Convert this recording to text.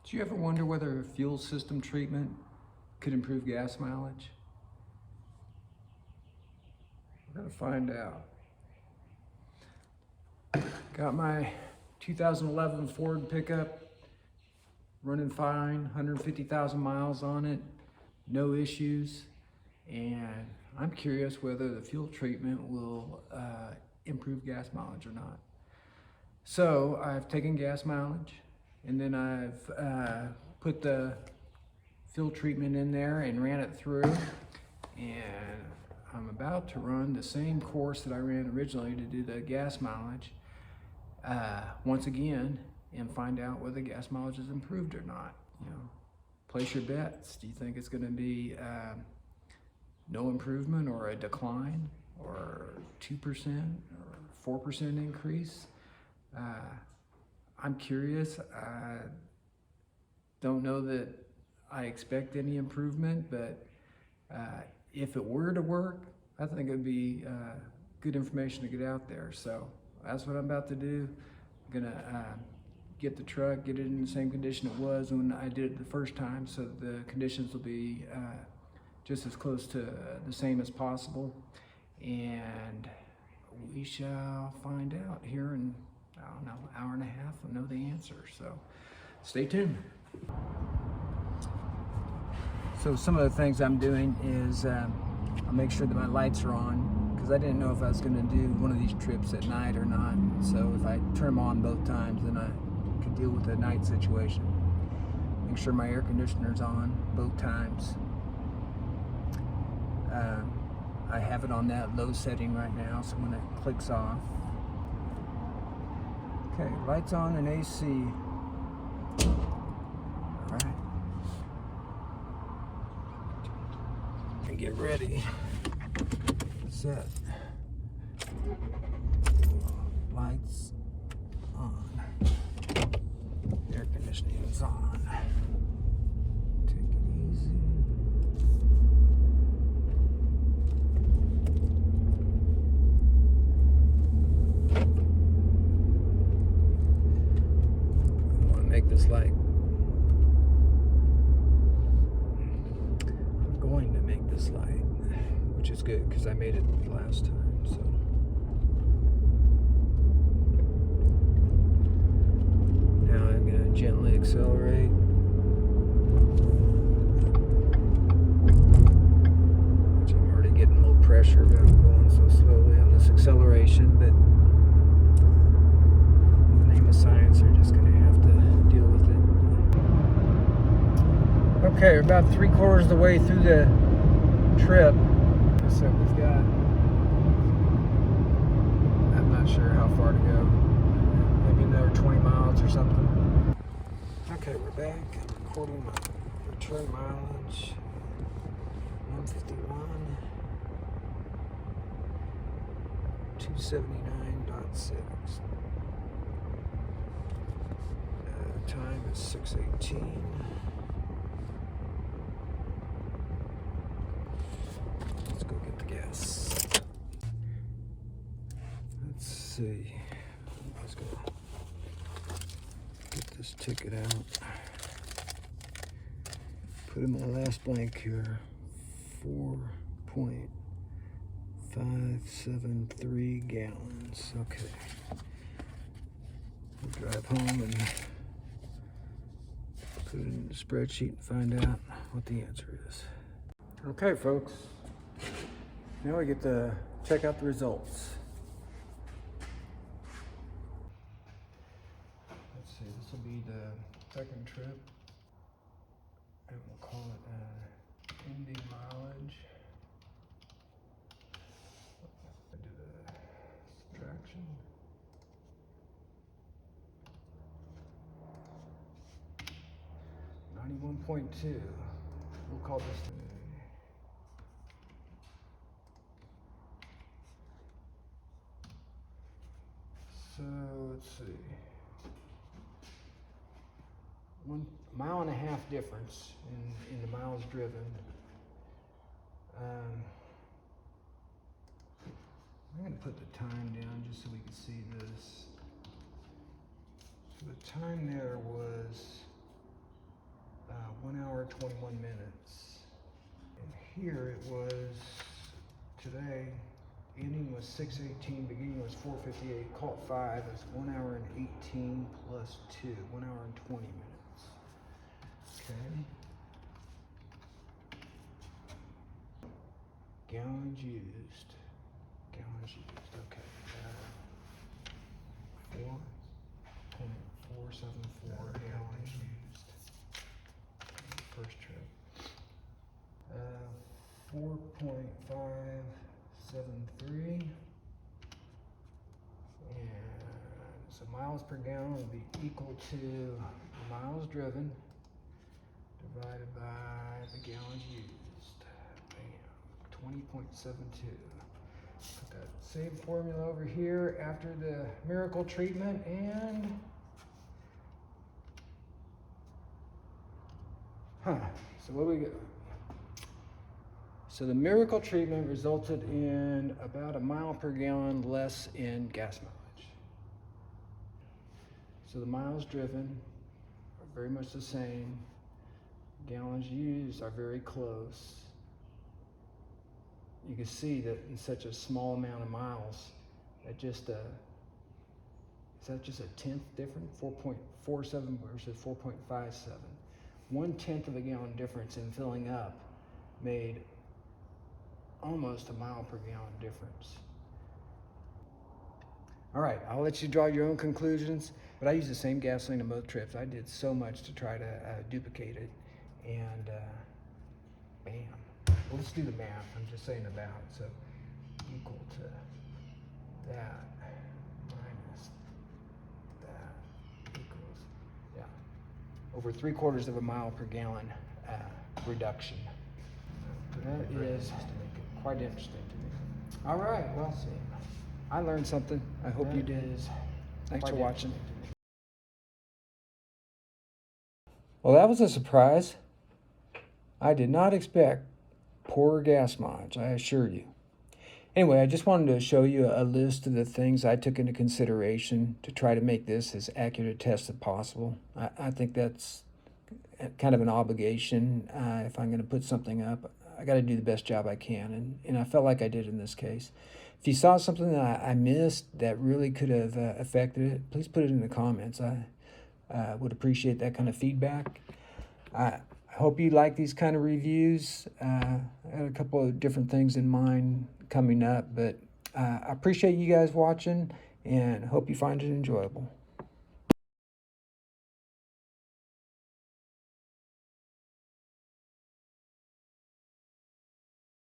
Do you ever wonder whether a fuel system treatment could improve gas mileage? We're gonna find out. Got my 2011 Ford pickup, running fine, 150,000 miles on it, no issues. And I'm curious whether the fuel treatment will improve gas mileage or not. So I've taken gas mileage, and then I've put the fuel treatment in there and ran it through, and I'm about to run the same course that I ran originally to do the gas mileage once again and find out whether gas mileage is improved or not. You know, place your bets. Do you think it's going to be no improvement or a decline or 2% or 4% increase? I'm curious. I don't know that I expect any improvement, but if it were to work, I think it would be good information to get out there. So that's what I'm about to do. I'm gonna get the truck, get it in the same condition it was when I did it the first time, so the conditions will be just as close to the same as possible. And we shall find out here in, I don't know, hour and a half. I'll know the answer, so stay tuned. So some of the things I'm doing is I'll make sure that my lights are on, because I didn't know if I was going to do one of these trips at night or not. So if I turn them on both times, then I can deal with the night situation. Make sure my air conditioner's on both times. I have it on that low setting right now, so when it clicks off. Okay, lights on and AC. All right. And get ready. Set. Lights on. Air conditioning is on. Take it easy. I want to make this light. I'm going to make this light, which is good because I made it last time. So now I'm going to gently accelerate. Which I'm already getting a little pressure about going so slowly on this acceleration, but in the name of science, they're just going to have to deal with it. Okay, we're about 3/4 of the way through the trip. So we've got, I'm not sure how far to go, maybe another 20 miles or something. Okay, we're back. Recording my return mileage, 151, 279.6. Time is 6:18. Let's go get the gas. Let's see. I'm just gonna get this ticket out. Put in my last blank here. 4.573 gallons. Okay. We'll drive home and put it in the spreadsheet and find out what the answer is. Okay, folks. Now we get to check out the results. Let's see, this will be the second trip, and we'll call it ending mileage. I did a subtraction. $91.2. We'll call this. So let's see, 1.5 mile difference in the miles driven. I'm going to put the time down just so we can see this. So the time there was 21 minutes. And here it was today. Ending was 6:18, beginning was 4:58. Call it 5. It's 1 hour and 18 plus 2, 1 hour and 20 minutes. Okay. Gallons used. Okay. 4.474 gallons used. First trip. 4.573. And so miles per gallon will be equal to miles driven divided by the gallons used. Bam. 20.72. Put that same formula over here after the miracle treatment, and so what we got? So the miracle treatment resulted in about a mile per gallon less in gas mileage. So the miles driven are very much the same. Gallons used are very close. You can see that in such a small amount of miles, that just is that just a tenth different? 4.47 versus 4.57. 1/10 of a gallon difference in filling up made almost a mile per gallon difference. All right, I'll let you draw your own conclusions, but I used the same gasoline on both trips. I did so much to try to duplicate it, and bam. Well, let's do the math. I'm just saying about. So equal to that minus that equals, yeah, over 3/4 of a mile per gallon reduction. That is quite interesting to me. All right, well, see, I learned something. I hope you did. Thanks for watching. Well, that was a surprise. I did not expect poor gas mileage, I assure you. Anyway, I just wanted to show you a list of the things I took into consideration to try to make this as accurate a test as possible. I think that's kind of an obligation. If I'm going to put something up, I got to do the best job I can, and I felt like I did in this case. If you saw something that I missed that really could have affected it, please put it in the comments. I would appreciate that kind of feedback. I hope you like these kind of reviews. I had a couple of different things in mind coming up, but I appreciate you guys watching and hope you find it enjoyable.